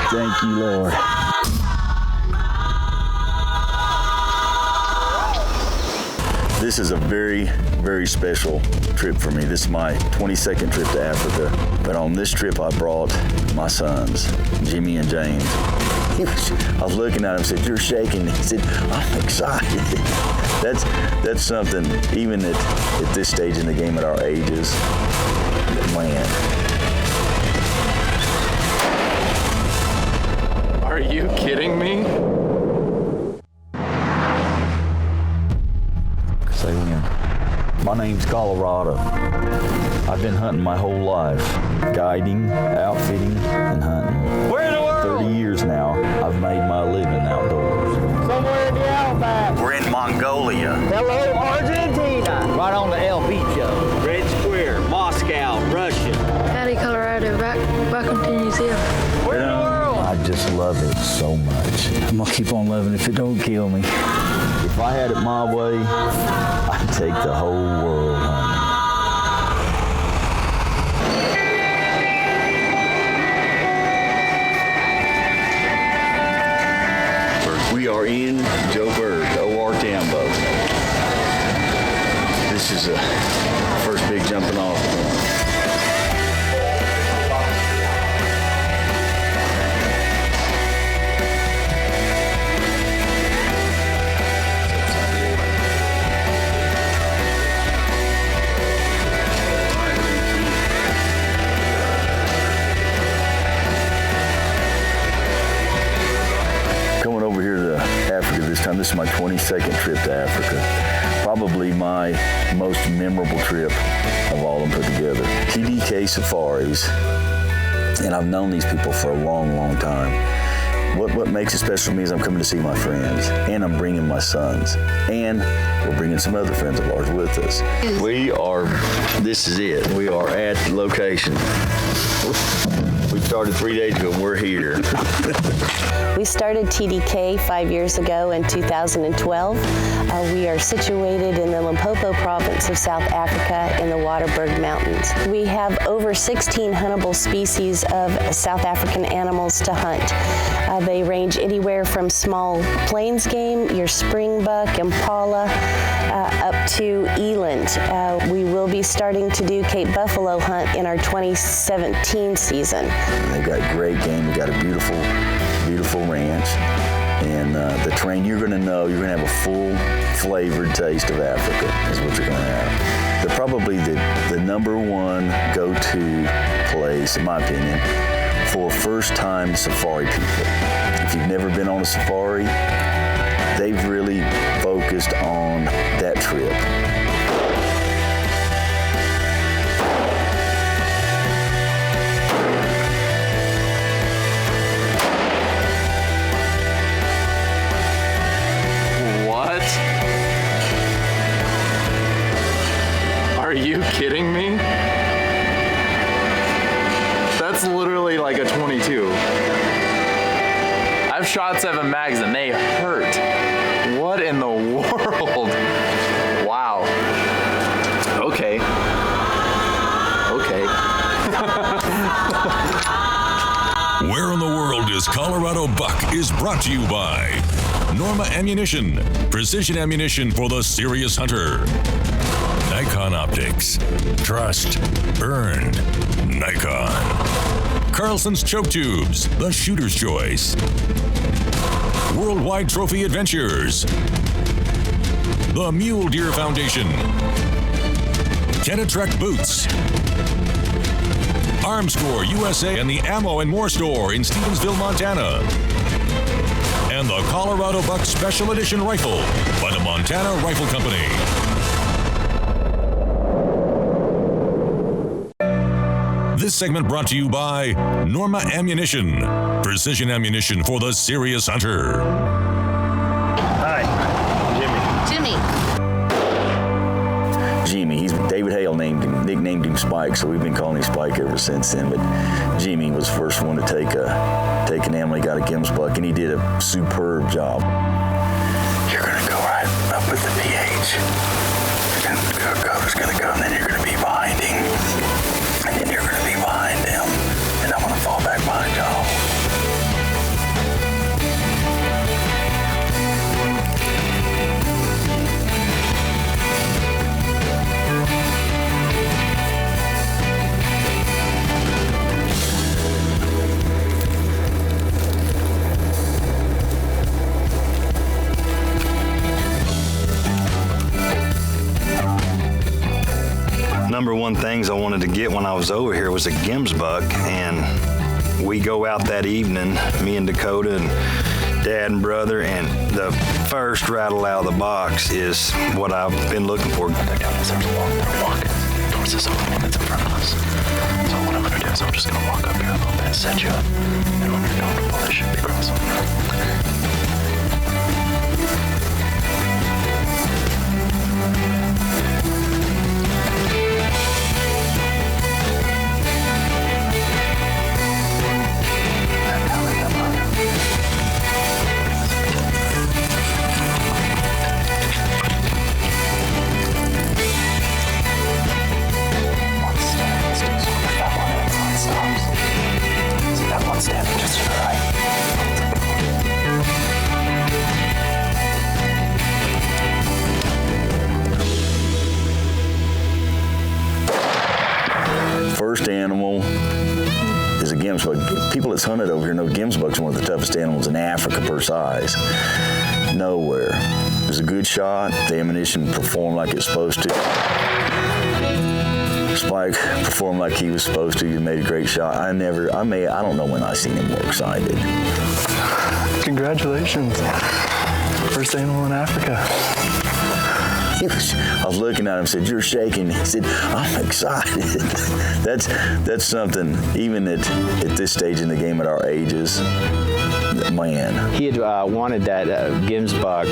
Thank you, Lord. This is a very, very special trip for me. This is my 22nd trip to Africa. But on this trip, I brought my sons, Jimmy and James. I was looking at him and said, "You're shaking." He said, "I'm excited." That's something, even at this stage in the game at our ages, man. Are you kidding me? Say when. My name's Colorado. I've been hunting my whole life. Guiding, outfitting, and hunting. Where in the world? 30 years now, I've made my living outdoors. Somewhere in the outback. We're in Mongolia. Hello, Argentina. Right on the El Bicho. Red Square, Moscow, Russia. Howdy, Colorado. Welcome to New Zealand. Where in the world? I just love it so much. I'm gonna keep on loving it if it don't kill me. If I had it my way, I'd take the whole world hunting. We are in Joe Berg, O.R. Tambo. This is a first big jumping off point. Coming over here to Africa this time, this is my 22nd trip to Africa. Probably my most memorable trip of all of them put together. TDK Safaris, and I've known these people for a long, long time. What makes it special for me is I'm coming to see my friends, and I'm bringing my sons, and we're bringing some other friends of ours with us. This is it. We are at the location. We started 3 days ago, and we're here. We started TDK 5 years ago in 2012. We are situated in the Limpopo province of South Africa in the Waterberg Mountains. We have over 16 huntable species of South African animals to hunt. They range anywhere from small plains game, your springbuck, impala, up to eland. We will be starting to do Cape Buffalo hunt in our 2017 season. They've got great game. We've got a beautiful ranch. And the terrain, you're going to have a full flavored taste of Africa is what you're going to have. They're probably the number one go-to place, in my opinion, for first-time safari people. If you've never been on a safari, they've really focused on that trip. Are you kidding me? That's literally like a 22. I've shot 7 mags and they hurt. What in the world? Wow. Okay. Where in the World is Colorado Buck is brought to you by Norma Ammunition, precision ammunition for the serious hunter. Nikon Optics, trust, earned, Nikon. Carlson's Choke Tubes, the shooter's choice. Worldwide Trophy Adventures. The Mule Deer Foundation. Kenetrek Boots. Armscore USA and the Ammo and More Store in Stevensville, Montana. And the Colorado Buck Special Edition Rifle by the Montana Rifle Company. This segment brought to you by Norma Ammunition, precision ammunition for the serious hunter. Hi, Jimmy. David Hale nicknamed him Spike, so we've been calling him Spike ever since then. But Jimmy was the first one to take an animal. He got a gimsbuck, and he did a superb job. You're gonna go right up with the PH. You're gonna go, and then you're gonna be behind him, and then you're gonna be behind him, and I'm gonna fall back behind y'all. one things I wanted to get when I was over here was a gimsbuck, and we go out that evening, me and Dakota and Dad and brother, and the first rattle out of the box is what I've been looking for. They're down this, there's a walk, they're walking towards this opening that's in front of us. So what I'm gonna do is I'm just gonna walk up here a little bit, set you up, and when you're comfortable, they should be crossing. Standing just to the right. First animal is a gimsbuck. People that's hunted over here know gimsbuck's one of the toughest animals in Africa per size. Nowhere. It was a good shot. The ammunition performed like it's supposed to. Spike performed like he was supposed to. He made a great shot. I don't know when I seen him more excited. Congratulations. First animal in Africa. I was looking at him and said, "You're shaking." He said, "I'm excited." That's something, even at this stage in the game at our ages, man. He had wanted that gimsbuck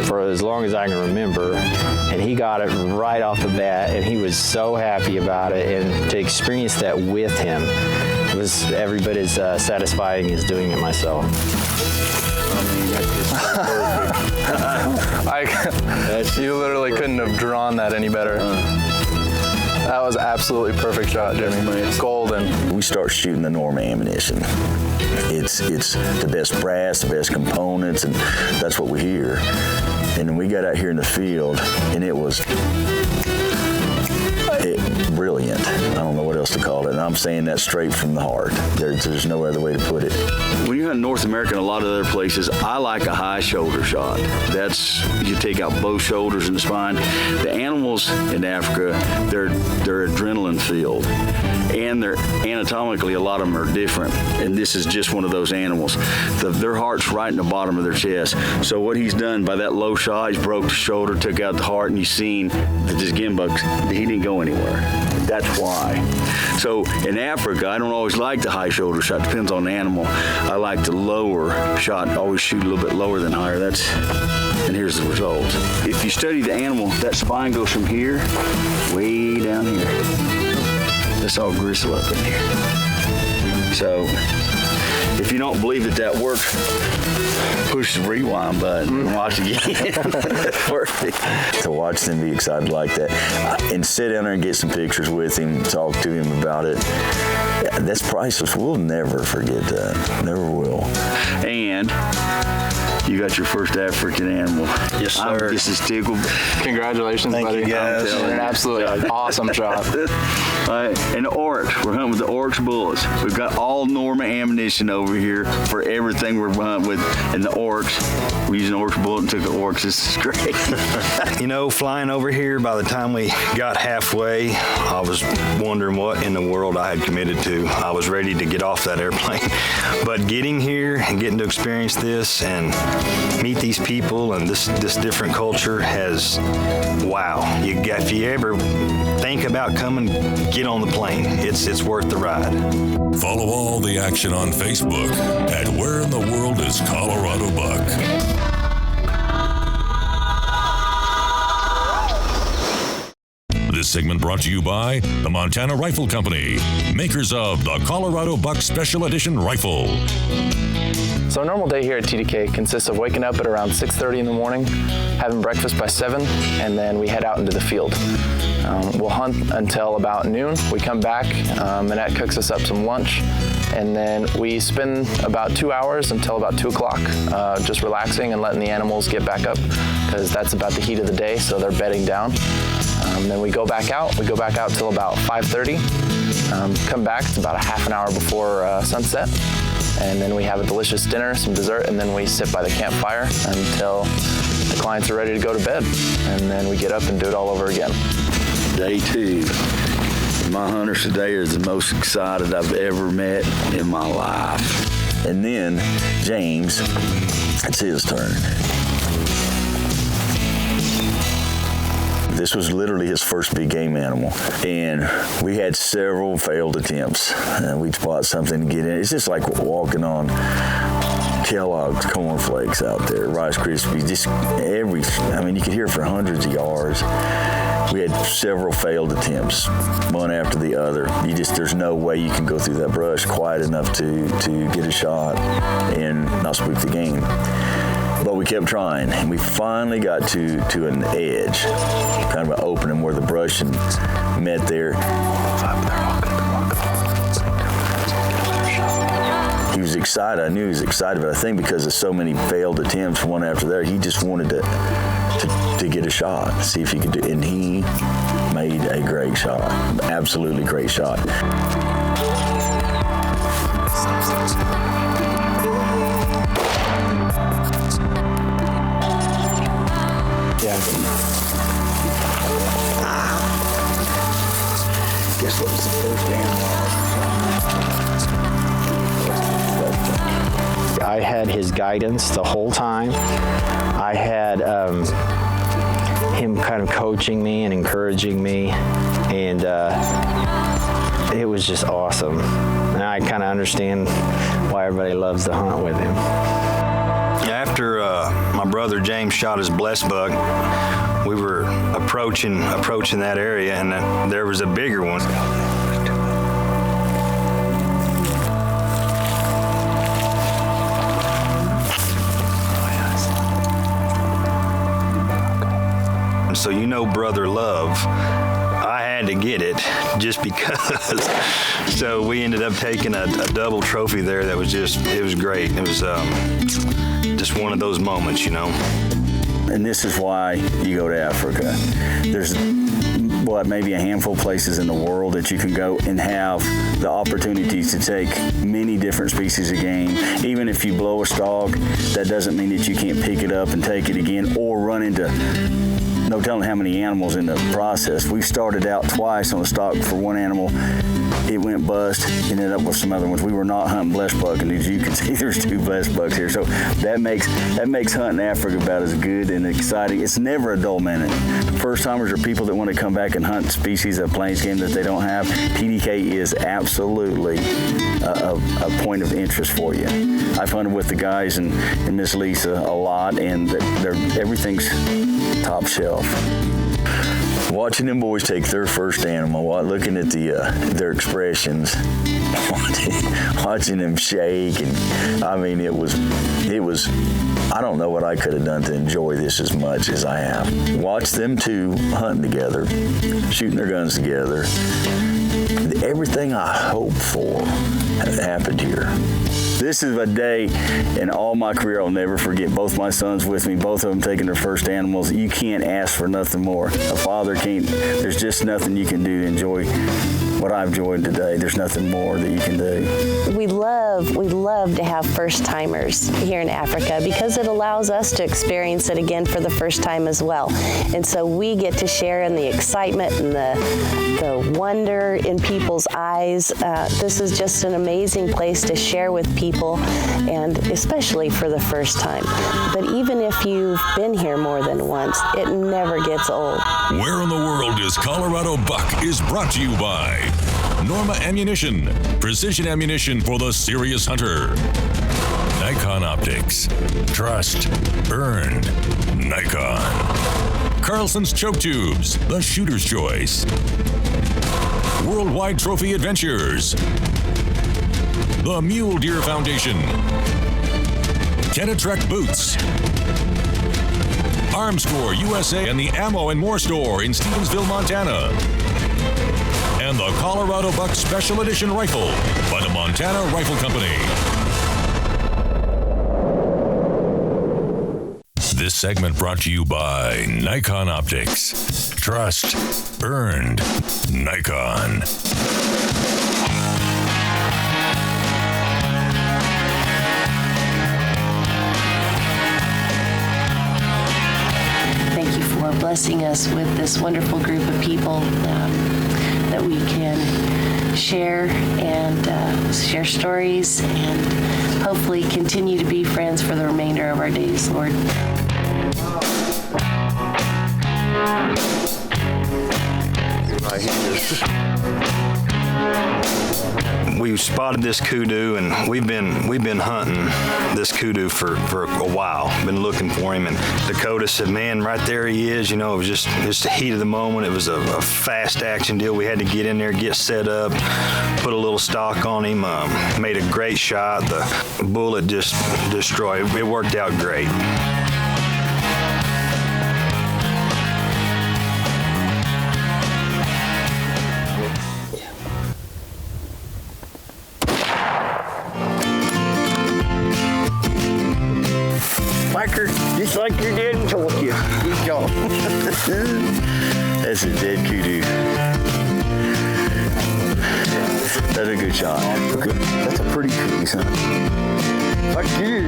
for as long as I can remember, and he got it right off the bat, and he was so happy about it, and to experience that with him was every bit as satisfying as doing it myself. You literally couldn't have drawn that any better. That was absolutely perfect shot, Jimmy. It's golden. We start shooting the Norma ammunition. It's the best brass, the best components, and that's what we hear. And then we got out here in the field, and it was brilliant. I don't know what else to call it, and I'm saying that straight from the heart. There's no other way to put it. When you're in North America and a lot of other places, I like a high shoulder shot. You take out both shoulders and the spine. The animals in Africa, they're adrenaline filled, and they're anatomically, a lot of them are different, and this is just one of those animals. Their heart's right in the bottom of their chest. So what he's done by that low shot, he's broke the shoulder, took out the heart, and you've seen that this gimbuck, he didn't go anywhere. That's why. So in Africa, I don't always like the high shoulder shot. Depends on the animal. I like the lower shot. Always shoot a little bit lower than higher. And here's the result. If you study the animal, that spine goes from here way down here. That's all gristle up in here. So if you don't believe that works, push the rewind button and watch again. Perfect. To watch them be excited like that and sit down there and get some pictures with him, talk to him about it, that's priceless. We'll never forget that. Never will. And you got your first African animal. Yes, sir. I'm just as tickled. Congratulations, Thank buddy. you, guys. An absolutely awesome shot. And the oryx. We're hunting with the oryx bullets. We've got all Norma ammunition over here for everything we're hunting with. And the oryx, we used an oryx bullet and took the oryx. This is great. You know, flying over here, by the time we got halfway, I was wondering what in the world I had committed to. I was ready to get off that airplane. But getting here and getting to experience this and meet these people and this different culture has, wow. If you ever think about coming, get on the plane. It's worth the ride. Follow all the action on Facebook at Where in the World is Colorado Buck. This segment brought to you by the Montana Rifle Company, makers of the Colorado Buck Special Edition Rifle. So a normal day here at TDK consists of waking up at around 6:30 in the morning, having breakfast by 7, and then we head out into the field. We'll hunt until about noon. We come back, Annette cooks us up some lunch, and then we spend about 2 hours until about 2 o'clock, just relaxing and letting the animals get back up, because that's about the heat of the day, so they're bedding down. Then we go back out. We go back out till about 5:30. Come back, it's about a half an hour before sunset. And then we have a delicious dinner, some dessert, and then we sit by the campfire until the clients are ready to go to bed. And then we get up and do it all over again. Day 2. My hunters today are the most excited I've ever met in my life. And then James, it's his turn. This was literally his first big game animal. And we had several failed attempts. And we'd spot something to get in. It's just like walking on Kellogg's cornflakes out there, Rice Krispies, just you could hear for hundreds of yards. We had several failed attempts, one after the other. There's no way you can go through that brush quiet enough to get a shot and not spook the game. But we kept trying, and we finally got to an edge, kind of an opening where the brush met there. He was excited. I knew he was excited, but I think because of so many failed attempts, one after the other, he just wanted to get a shot, see if he could do it. And he made a great shot, absolutely great shot. Guess what was the first animal? I had his guidance the whole time. I had him kind of coaching me and encouraging me, and it was just awesome. And I kind of understand why everybody loves to hunt with him. After my brother James shot his blessed buck, we were approaching that area, and there was a bigger one. So Brother Love, I had to get it just because. So we ended up taking a double trophy there that was it was great. It was just one of those moments, And this is why you go to Africa. There's maybe a handful of places in the world that you can go and have the opportunities to take many different species of game. Even if you blow a stalk, that doesn't mean that you can't pick it up and take it again or run into no telling how many animals in the process. We started out twice on a stalk for one animal. It went bust, ended up with some other ones. We were not hunting blessed buck, and as you can see, there's 2 blessed bucks here. So that makes hunting Africa about as good and exciting. It's never a dull minute. First timers are people that want to come back and hunt species of plains game that they don't have. TDK is absolutely a point of interest for you. I've hunted with the guys and Miss Lisa a lot, and everything's top shelf. Watching them boys take their first animal, looking at their expressions, watching them shake, and it was. I don't know what I could have done to enjoy this as much as I have. Watch them two hunting together, shooting their guns together. Everything I hoped for happened here. This is a day in all my career I'll never forget. Both my sons with me, both of them taking their first animals. You can't ask for nothing more. A father can't, there's just nothing you can do to enjoy what I've enjoyed today. There's nothing more that you can do. We love to have first timers here in Africa because it allows us to experience it again for the first time as well. And so we get to share in the excitement and the wonder in people's eyes. This is just an amazing place to share with people, and especially for the first time. But even if you've been here more than once, it never gets old. Where in the World is Colorado Buck is brought to you by Norma Ammunition, precision ammunition for the serious hunter. Nikon Optics, trust, earned, Nikon. Carlson's Choke Tubes, the shooter's choice. Worldwide Trophy Adventures. The Mule Deer Foundation. Kenetrek Boots. Arms Corps USA and the Ammo and More Store in Stevensville, Montana. And the Colorado Buck Special Edition Rifle by the Montana Rifle Company. This segment brought to you by Nikon Optics. Trust, earned, Nikon. Thank you for blessing us with this wonderful group of people. that we can share and share stories and hopefully continue to be friends for the remainder of our days, Lord. We spotted this kudu, and we've been hunting this kudu for a while. Been looking for him, and Dakota said, "Man, right there he is." You know, it was just the heat of the moment. It was a fast action deal. We had to get in there, get set up, put a little stock on him. Made a great shot. The bullet just destroyed. It worked out great. Just like your dad told you. Good job. That's a dead kudu. That's a good shot. Okay. That's a pretty kudu, son. Fuck you.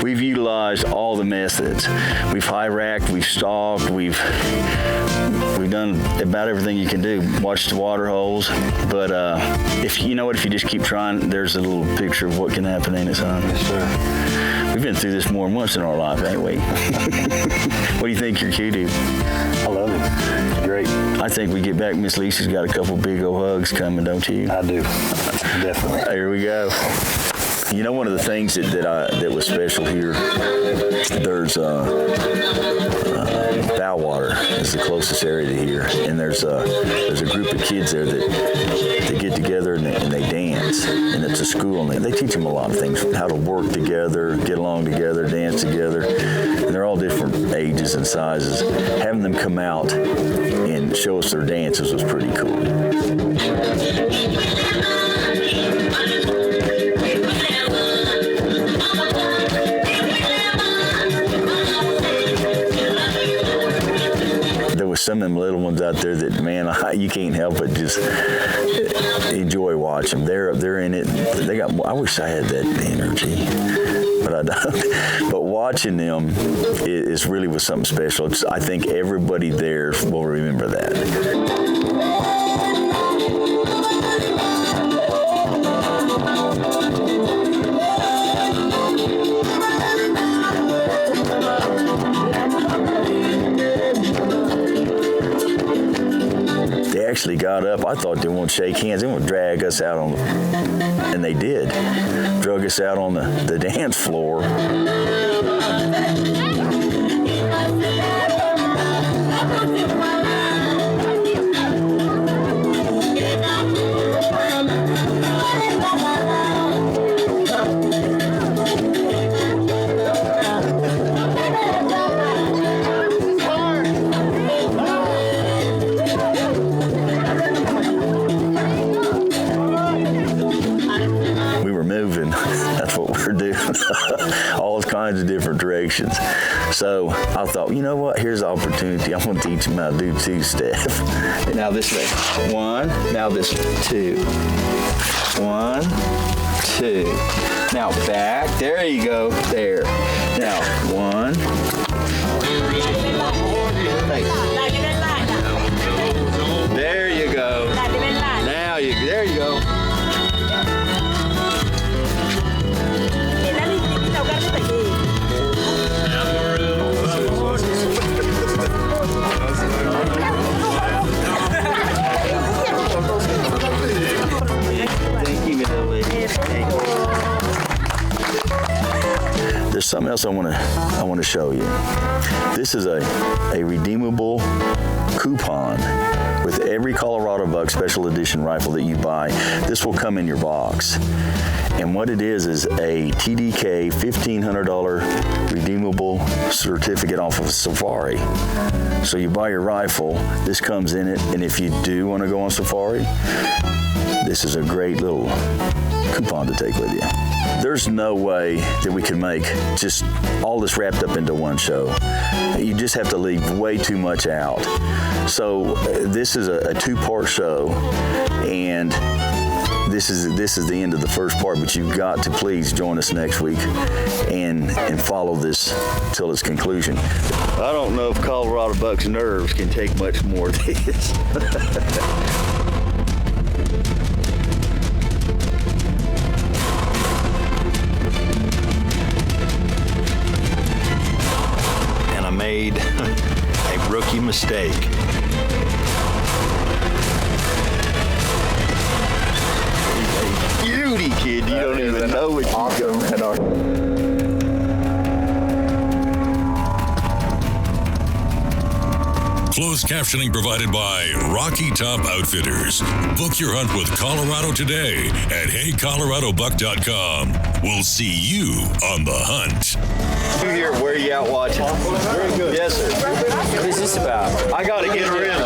We've utilized all the methods. We've high-racked, we've stalked, we've done about everything you can do. Watch the water holes, but if you just keep trying, there's a little picture of what can happen in it, son. Yes, sir. We've been through this more than once in our life, ain't we? What do you think, your kudu? I love it. It's great. I think we get back, Miss Lisa's got a couple big old hugs coming, don't you? I do. Definitely. Here we go. You know, one of the things that was special here, there's Bow is the closest area to here, and there's a group of kids there that get together and they dance, and it's a school, and they teach them a lot of things, how to work together, get along together, dance together, and they're all different ages and sizes. Having them come out and show us their dances was pretty cool. Some of them little ones out there that, man, you can't help but just enjoy watching them. They're in it. I wish I had that energy, but I don't. But watching them is really was something special. I think everybody there will remember that. Actually got up. I thought they won't shake hands. They won't drag us out on, and they did. Drug us out on the dance floor. All kinds of different directions. So I thought, you know what? Here's the opportunity. I'm going to teach them how to do two-step. Now this way. 1. Now this way. 2. 1, 2. Now back. There you go. There. Now 1. There you go. There you go. There's something else I want to show you. This is a redeemable coupon with every Colorado Buck Special Edition rifle that you buy. This will come in your box. And what it is a TDK $1,500 redeemable certificate off of a Safari. So you buy your rifle, this comes in it, and if you do want to go on Safari, this is a great little coupon to take with you. There's no way that we can make just all this wrapped up into one show. You just have to leave way too much out. So this is a two-part show, and this is the end of the first part, but you've got to please join us next week and follow this till its conclusion. I don't know if Colorado buck's nerves can take much more of this. And I made a rookie mistake. Beauty, kid. You don't even know what you got. Closed captioning provided by Rocky Top Outfitters. Book your hunt with Colorado today at HeyColoradoBuck.com. We'll see you on the hunt. You here? Where are you out watching? Very good. Yes, sir. What is this about? I got to get her in.